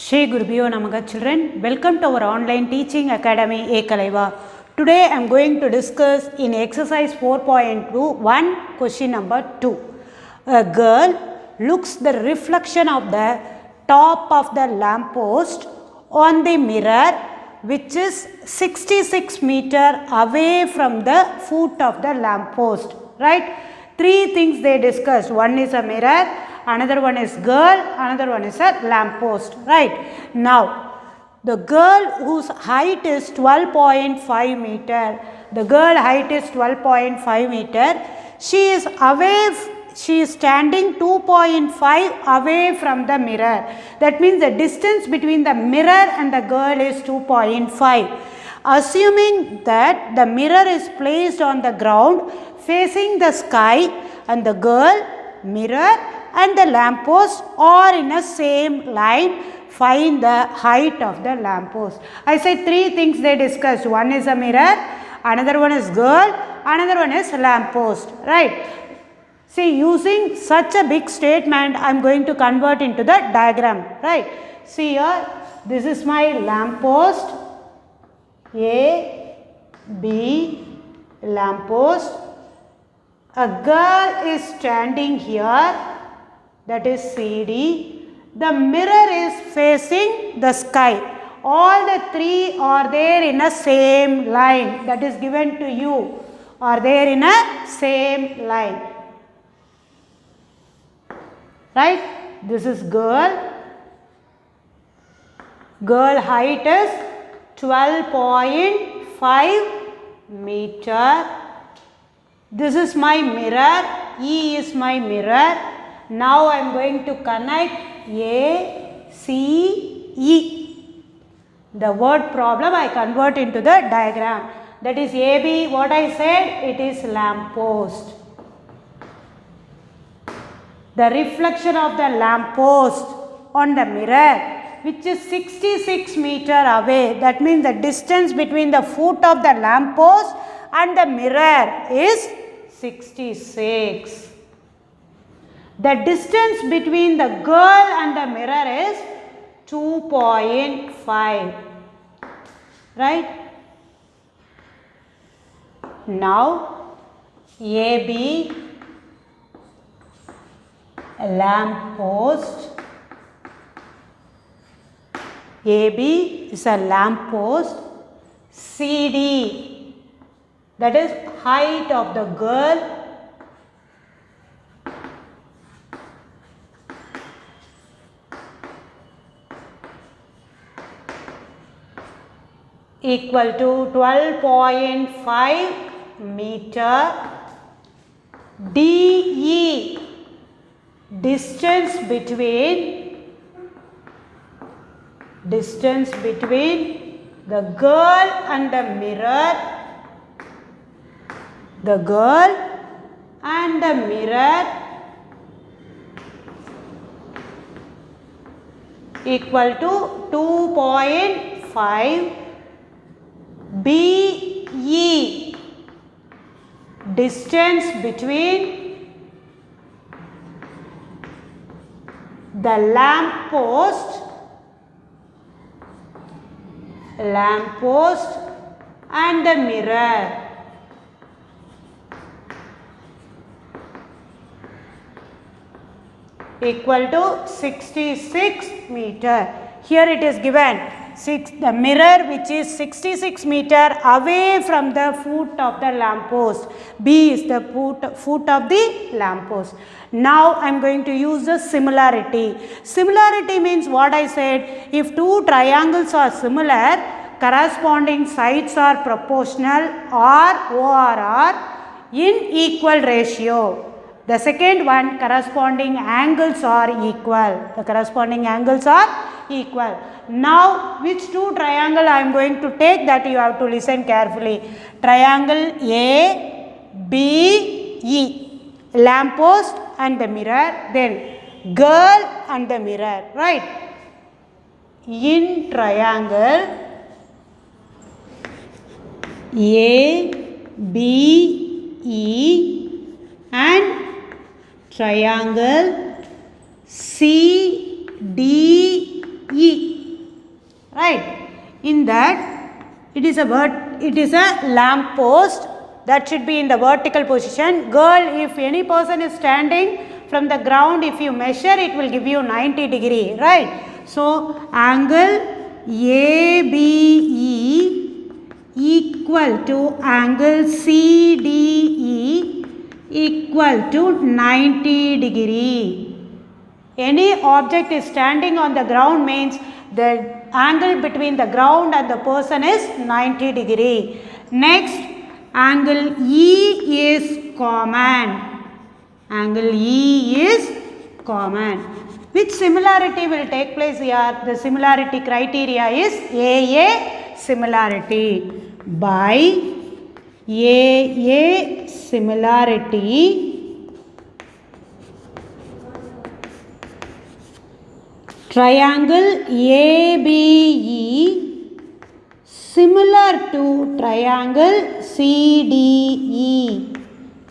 Shri Gurubhyo Namaha children, welcome to our online teaching academy Ekalaiva. Today I am going to discuss in exercise 4.2 one question number 2. A girl looks the reflection of the top of the lamp post on the mirror which is 66 meter away from the foot of the lamp post. Right? Three things they discussed. One is a mirror, another one is girl, another one is a lamp post. Right? Now, the girl whose height is 12.5 meter, the girl height is 12.5 meter, she is standing 2.5 away from the mirror. That means the distance between the mirror and the girl is 2.5. Assuming that the mirror is placed on the ground facing the sky and the girl, mirror and the lamp post are in a same line, find the height of the lamp post. I said three things they discussed. One is a mirror, another one is girl, another one is lamp post. Right? See, using such a big statement, I am going to convert into the diagram. Right? See here, this is my lamp post, A, B, lamp post. A girl is standing here, that is CD. The mirror is facing the sky. All the three are there in a same line, that is given to you, are there in a same line. Right? This is girl. Girl height is 12.5 meter. This is my mirror. E is my mirror. Now I am going to connect A, C, E. The word problem I convert into the diagram. That is AB, what I said, it is lamp post. The reflection of the lamp post on the mirror, which is 66 meter away. That means the distance between the foot of the lamp post and the mirror is 66. The distance between the girl and the mirror is 2.5. Right? Now, AB, lamp post. AB is a lamp post. CD, that is height of the girl. Equal to 12.5 meter. DE, distance between the girl and the mirror, equal to 2.5. BE, distance between the lamp post and the mirror. Equal to 66 meter. Here it is given. The mirror which is 66 meter away from the foot of the lamp post. B is the foot of the lamp post. Now I am going to use the similarity. Similarity means what I said, if two triangles are similar, corresponding sides are proportional or ORR in equal ratio. The second one, corresponding angles are equal. The corresponding angles are equal. Now, which two triangle I am going to take, that you have to listen carefully. Triangle ABE, lamp post and the mirror, then girl and the mirror. Right? In triangle ABE and triangle CDE E, right? In that it is a lamp post that should be in the vertical position. Girl, if any person is standing from the ground, if you measure, it will give you 90 degree, right? So angle ABE equal to angle CDE equal to 90 degree. Any object is standing on the ground means the angle between the ground and the person is 90 degree. Next, angle E is common. Angle E is common. Which similarity will take place here? The similarity criteria is AA similarity. By AA similarity, triangle ABE similar to triangle CDE.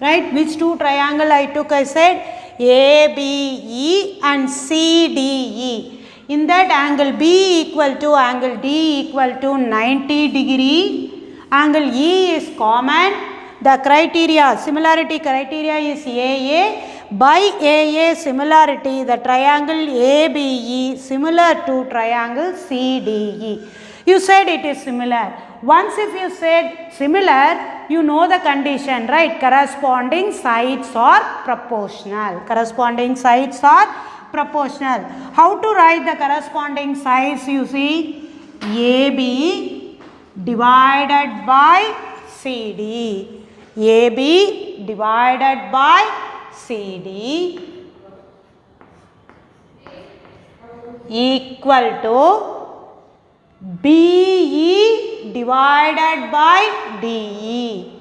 Right? Which two triangle I took? I said ABE and CDE. In that, angle B equal to angle D equal to 90 degree. Angle E is common. The criteria, similarity criteria is AA. By AA similarity, the triangle ABE similar to triangle CDE. You said it is similar. Once if you said similar, you know the condition, right? Corresponding sides are proportional. Corresponding sides are proportional. How to write the corresponding sides? You see, AB divided by CD. AB divided by CD equal to BE divided by DE.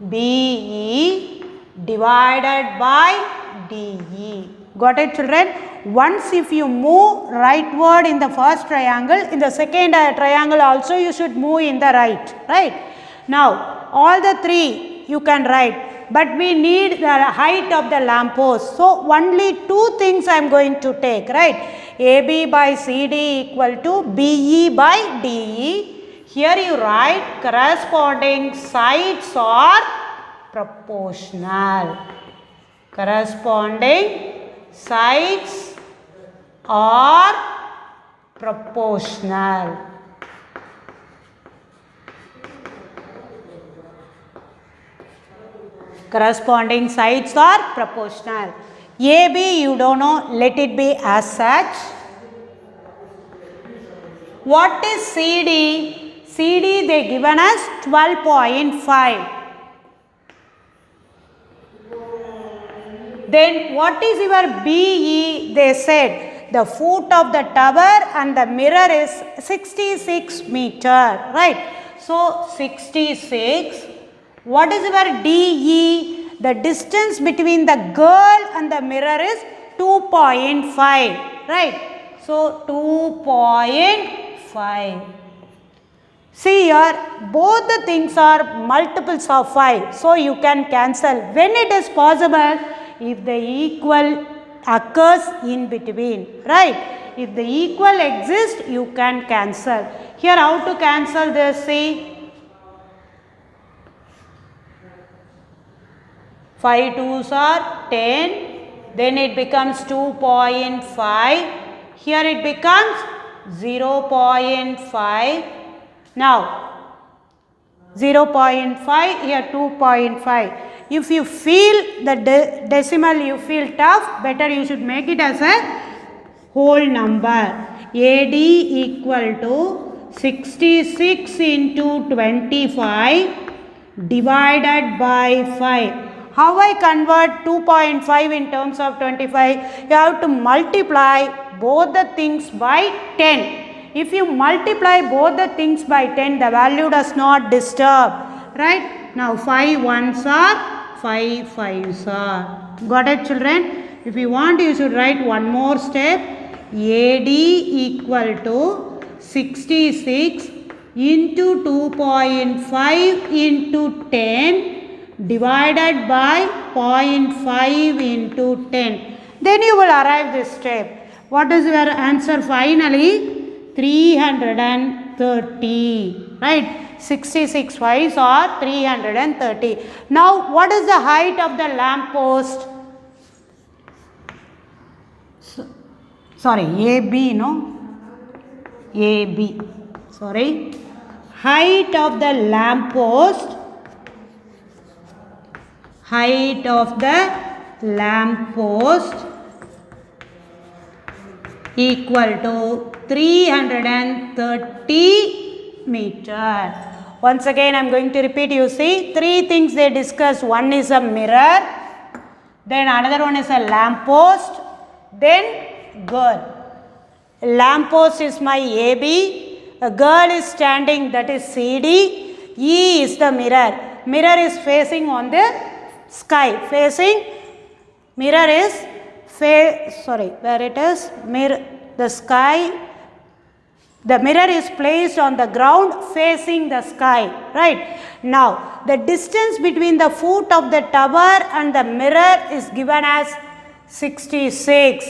BE divided by DE. Got it, children? Once if you move rightward in the first triangle, in the second triangle also you should move in the right. Now, all the three you can write, but we need the height of the lamppost. So, only two things I am going to take, right? AB by CD equal to BE by DE. Here you write corresponding sides are proportional. Corresponding sides are proportional. Corresponding sides are proportional. AB you don't know, let it be as such. What is CD? CD they given us 12.5. Then what is your BE? They said the foot of the tower and the mirror is 66 meter, right? So 66. What is your DE? The distance between the girl and the mirror is 2.5, right? So 2.5. See here, both the things are multiples of 5. So you can cancel. When it is possible, if the equal occurs in between, right? If the equal exists, you can cancel. Here how to cancel this? See. 5 2s are 10, then it becomes 2.5, here it becomes 0.5, now 0.5, here 2.5. If you feel the decimal you feel tough, better you should make it as a whole number. AD equal to 66 into 25 divided by 5. How I convert 2.5 in terms of 25? You have to multiply both the things by 10. If you multiply both the things by 10, the value does not disturb, right? Now 5 ones are, 5 5s are. Got it, children? If you want, you should write one more step. AD equal to 66 into 2.5 into 10 divided by 0.5 into 10. Then you will arrive this step. What is your answer finally? 330, right? 66 5s are 330. Now, what is the height of the lamp post? Sorry, AB, no? AB. Sorry. Height of the lamp post. Height of the lamp post equal to 330 meter. Once again I am going to repeat. You see, three things they discuss. One is a mirror, then another one is a lamp post, then girl. Lamp post is my AB, a girl is standing, that is CD, E is the mirror. Mirror is facing on the sky, facing, mirror is where it is, mirror, the sky, the mirror is placed on the ground facing the sky, right? Now, the distance between the foot of the tower and the mirror is given as 66.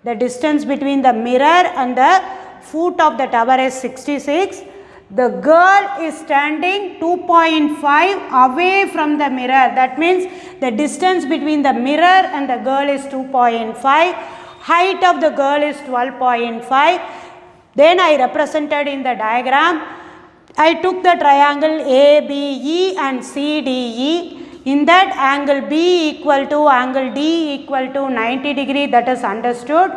The distance between the mirror and the foot of the tower is 66. The girl is standing 2.5 away from the mirror. That means the distance between the mirror and the girl is 2.5. Height of the girl is 12.5. Then I represented in the diagram. I took the triangle ABE and CDE. In that, angle B equal to angle D equal to 90 degree, that is understood.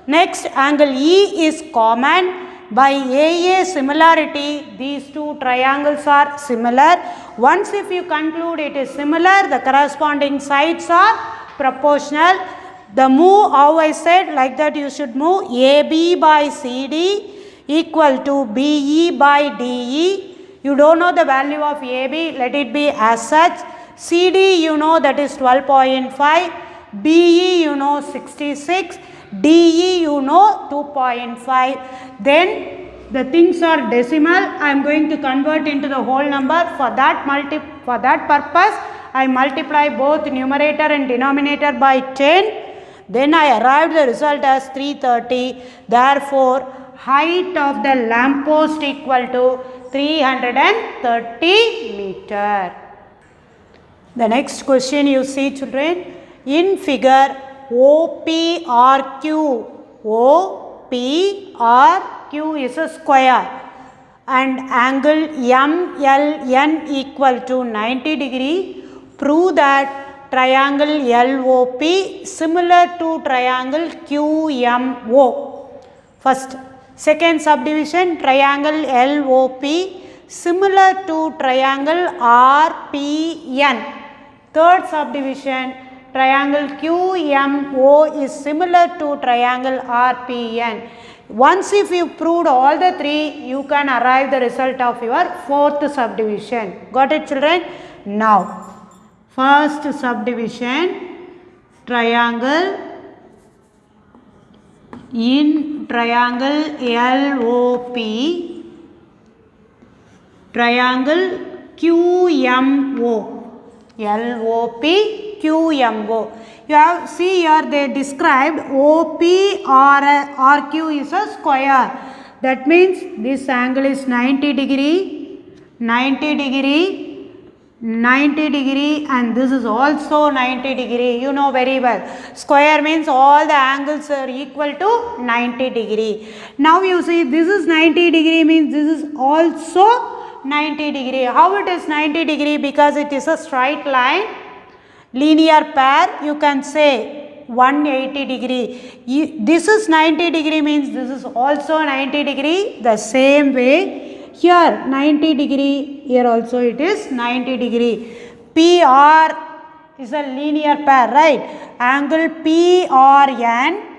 Next, angle E is common. By AA similarity, these two triangles are similar. Once if you conclude it is similar, the corresponding sides are proportional. The move, how I said, like that you should move. AB by CD equal to BE by DE. You don't know the value of AB, let it be as such. CD you know, that is 12.5. BE you know 66. DE you know 2.5. Then the things are decimal. I am going to convert into the whole number. For that purpose, I multiply both numerator and denominator by 10. Then I arrived the result as 330. Therefore, height of the lamp post equal to 330 meter. The next question you see, children, in figure OPRQ. OPRQ is a square and angle MLN equal to 90 degree. Prove that triangle LOP similar to triangle QMO. First. Second subdivision, triangle LOP similar to triangle RPN. Third subdivision, triangle QMO is similar to triangle RPN. Once if you proved all the three, you can arrive the result of your fourth subdivision. Got it, children? Now, first subdivision, triangle in triangle LOP, triangle QMO. LOP, QMO. You have see here they described OP or RQ is a square. That means this angle is 90 degree, 90 degree, 90 degree, and this is also 90 degree. You know very well. Square means all the angles are equal to 90 degree. Now you see this is 90 degree means this is also 90 degree. How it is 90 degree? Because it is a straight line, linear pair. You can say 180 degree. This is 90 degree means this is also 90 degree. The same way here 90 degree, here also it is 90 degree. PR is a linear pair, right? Angle PRN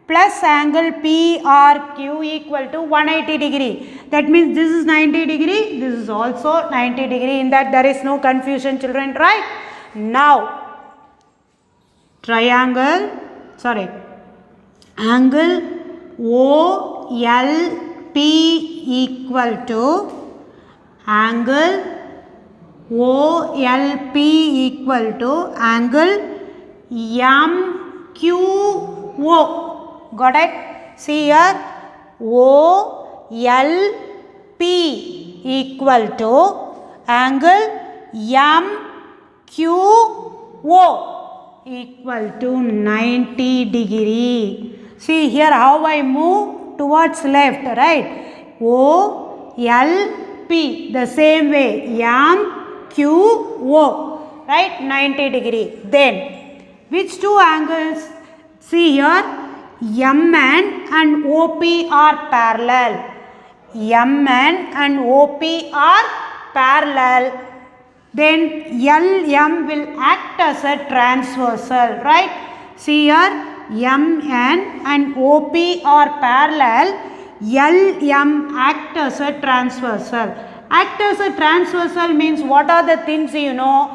plus angle PRQ equal to 180 degree. That means this is 90 degree, this is also 90 degree. In that there is no confusion, children, right? Now, angle OLP equal to angle OLP equal to angle MQO. Got it? See here, OLP equal to angle MQO equal to 90 degree. See here how I move towards left, right? OLP, the same way, MQO, right? 90 degree. Then which two angles? See here, MN and OP are parallel. MN and OP are parallel. Then LM will act as a transversal, right? See here, MN and OP are parallel. LM act as a transversal. Act as a transversal means what are the things you know?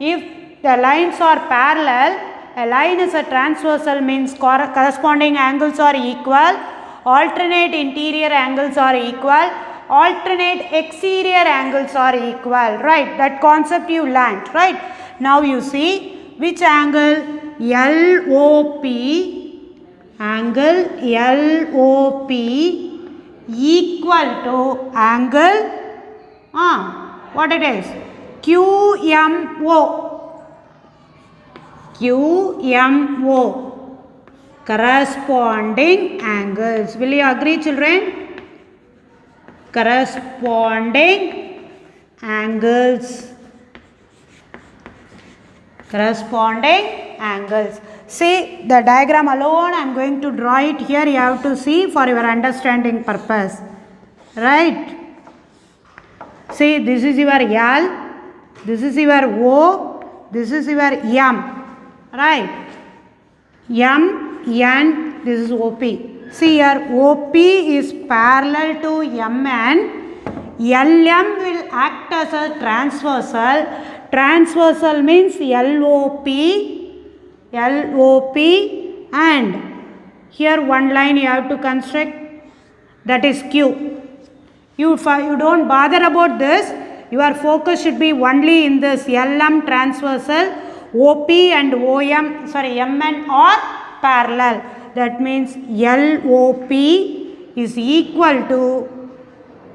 If the lines are parallel, a line is a transversal means corresponding angles are equal, alternate interior angles are equal, alternate exterior angles are equal, right? That concept you learnt, right? Now you see which angle? LOP, angle LOP equal to angle what it is? QMO. QMO, corresponding angles. Will you agree, children? Corresponding angles. Corresponding angles. See the diagram alone, I am going to draw it here. You have to see for your understanding purpose, right? See, this is your L, this is your O, this is your M, right? M, N, this is OP. See here, OP is parallel to MN. LM will act as a transversal. Transversal means LOP, and here one line you have to construct, that is Q. You don't bother about this. Your focus should be only in this LM transversal. OP and MN are parallel. That means LOP is equal to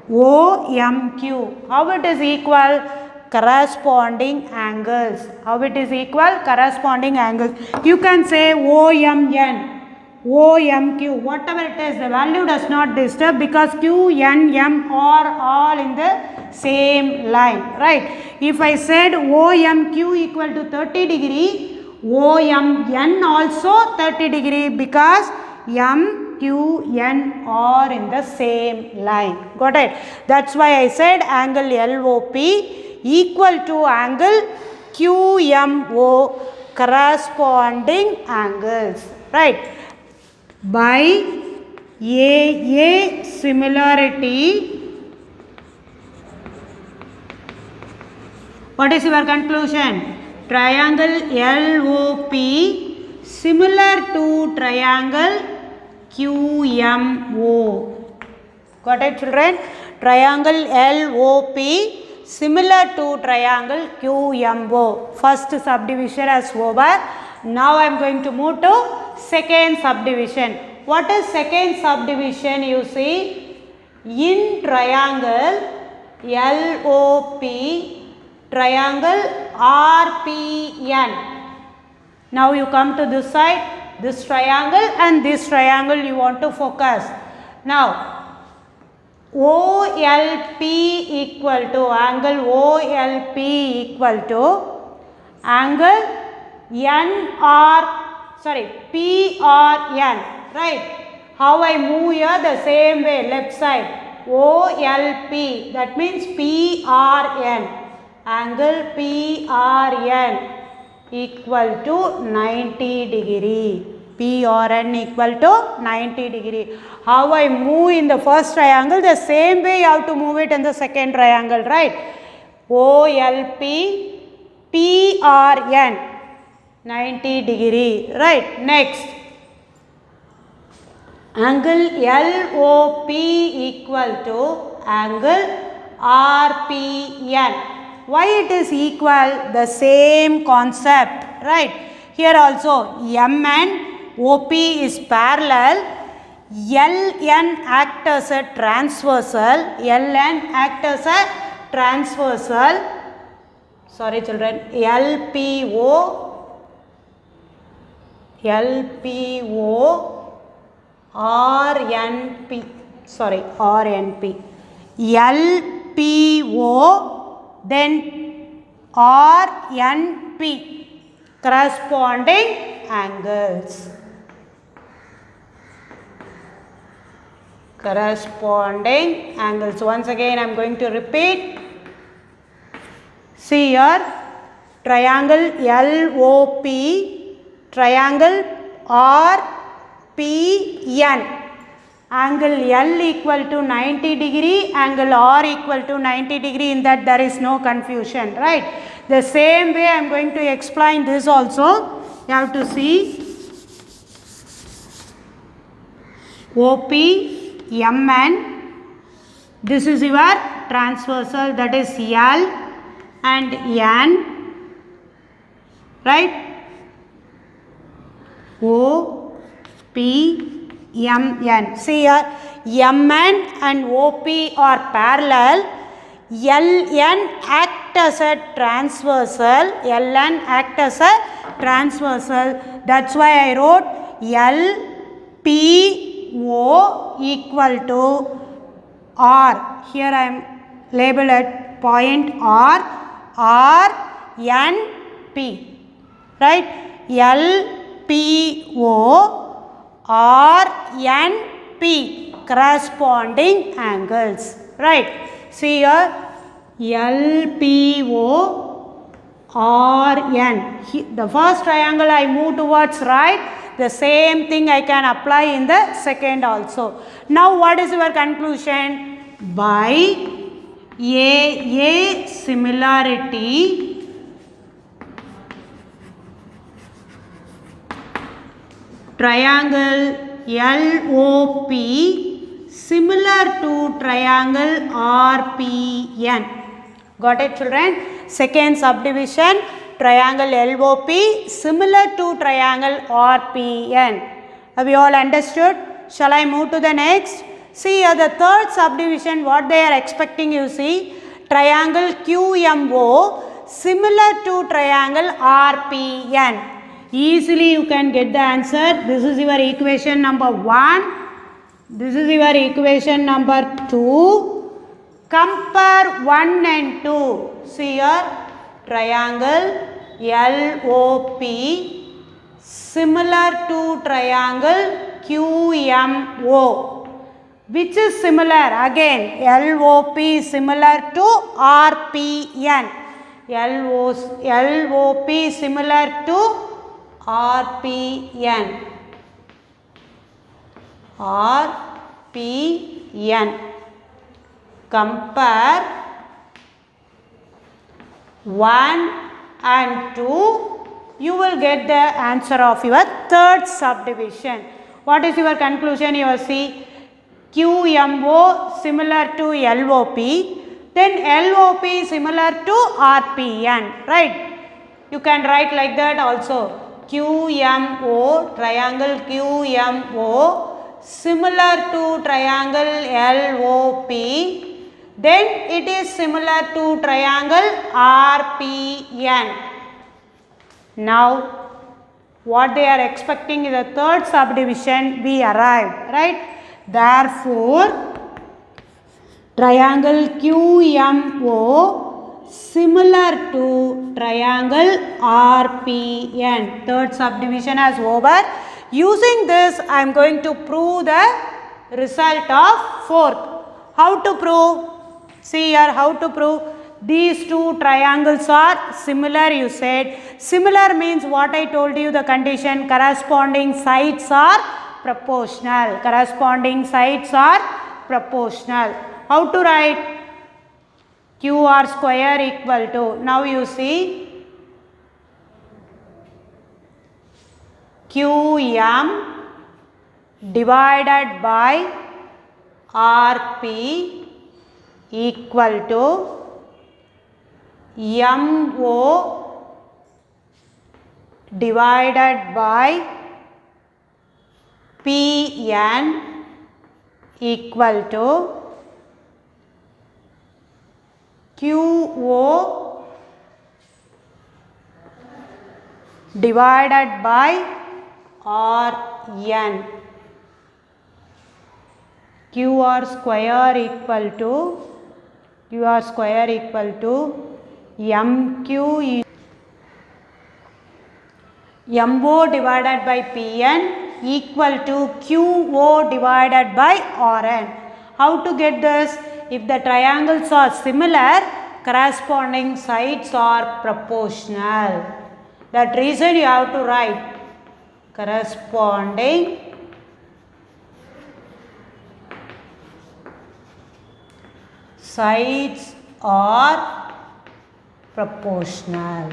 OMQ. How it is equal? Corresponding angles. How it is equal? Corresponding angles. You can say OMN, OMQ, whatever it is, the value does not disturb because Q, N, M are all in the same line, right? If I said OMQ equal to 30 degree, OMN also 30 degree because M, Q, N are in the same line. Got it? That's why I said angle LOP equal to angle QMO, corresponding angles, right? By AA similarity, what is your conclusion? Triangle LOP similar to triangle QMO. Got it, children? Triangle LOP similar to triangle QMO. First subdivision is over. Now I am going to move to second subdivision. What is second subdivision? You see, in triangle LOP, triangle RPN. Now you come to this side, this triangle and this triangle you want to focus. Now OLP equal to angle OLP equal to angle PRN, right? How I move here? The same way, left side. OLP, that means PRN, angle PRN equal to 90 degree. PRN equal to 90 degree. How I move in the first triangle, the same way you have to move it in the second triangle, right? OLP PRN 90 degree, right? Next, angle LOP equal to angle RPN. Why it is equal? The same concept, right? Here also MN OP is parallel, LN act as a transversal, LN act as a transversal, sorry children, LPO, RNP, sorry, RNP, LPO, then RNP, corresponding angles. Corresponding angles. Once again I am going to repeat. See here, triangle LOP, triangle RPN, angle L equal to 90 degree, angle R equal to 90 degree, in that there is no confusion, right? The same way I am going to explain this also. You have to see OP, MN, this is your transversal, that is L and N, right? O, P, M, N. See here, MN and OP are parallel. LN act as a transversal. LN act as a transversal. That's why I wrote LPO equal to R. Here I am labeled at point R. RNP. Right? LPO RNP, corresponding angles. Right? See here, LPO RN. The first triangle I move towards right, the same thing I can apply in the second also. Now what is your conclusion? By AA similarity, triangle LOP similar to triangle RPN. Got it children? Second subdivision, triangle LOP similar to triangle RPN. Have you all understood? Shall I move to the next? See here, the third subdivision, what they are expecting, you see, triangle QMO similar to triangle RPN. Easily you can get the answer. This is your equation number 1. This is your equation number 2. Compare 1 and 2. See here, triangle LOP similar to triangle QMO. Which is similar? Again, LOP similar to RPN. LOP similar to RPN. RPN. Compare 1 and 2. You will get the answer of your third subdivision. What is your conclusion? You will see QMO similar to LOP. Then LOP similar to RPN. Right? You can write like that also. QMO, triangle QMO similar to triangle LOP, then it is similar to triangle RPN. Now what they are expecting is the third subdivision we arrived, right? Therefore triangle QMO similar to triangle RPN. Third subdivision is over. Using this, I am going to prove the result of fourth. How to prove? See here, how to prove? These two triangles are similar, you said. Similar means what I told you, the condition, corresponding sides are proportional. Corresponding sides are proportional. How to write? QR square equal to, now you see, QM divided by RP equal to MO divided by Pn equal to Qo divided by Rn. Qr square equal to Mq Mo divided by Pn equal to Qo divided by Rn. How to get this? If the triangles are similar, corresponding sides are proportional. That reason you have to write corresponding sides are proportional.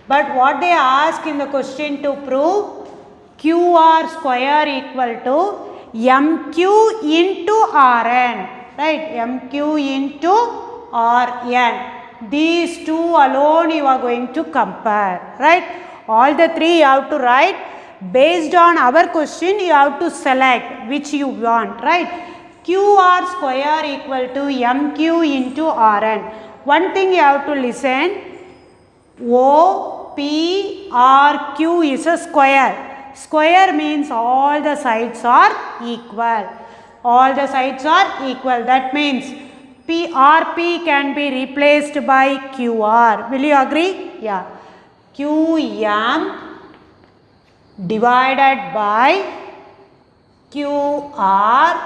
But what they ask in the question to prove? QR square equal to MQ into Rn, right? MQ into Rn. These two alone you are going to compare, right? All the three you have to write. Based on our question, you have to select which you want, right? QR square equal to MQ into Rn. One thing you have to listen. OPRQ is a square. Square means all the sides are equal. All the sides are equal. That means RP can be replaced by QR. Will you agree? Yeah. QM divided by QR.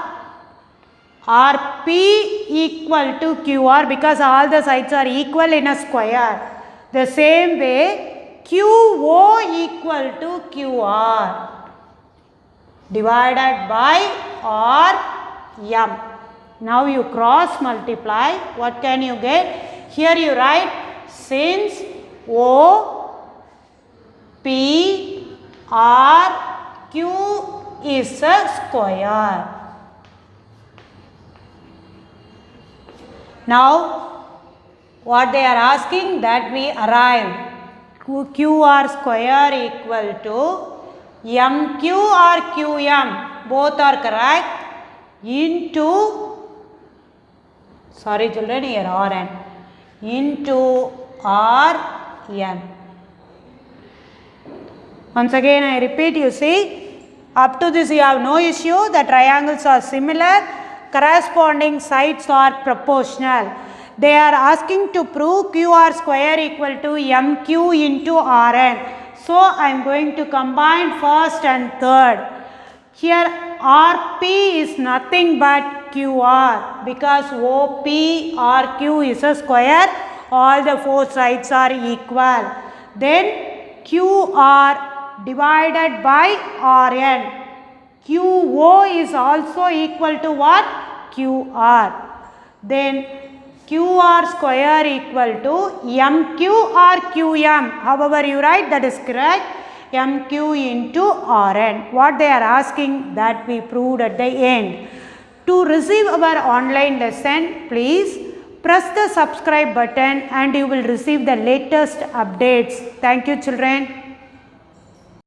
RP equal to QR because all the sides are equal in a square. The same way, QO equal to QR divided by RM. Now you cross multiply. What can you get? Here you write since OPRQ is a square. Now what they are asking, that we arrived. QR square equal to MQ or QM, both are correct, into, sorry children, here Rn, into Rn. Once again I repeat, you see, up to this you have no issue. The triangles are similar, corresponding sides are proportional. They are asking to prove QR square equal to MQ into Rn. So I am going to combine first and third. Here RP is nothing but QR because OPRQ is a square. All the four sides are equal. Then QR divided by Rn. QO is also equal to what? QR. Then QR square equal to MQ or QM. However you write, that is correct. MQ into Rn. What they are asking, that we proved at the end. To receive our online lesson, please press the subscribe button and you will receive the latest updates. Thank you children.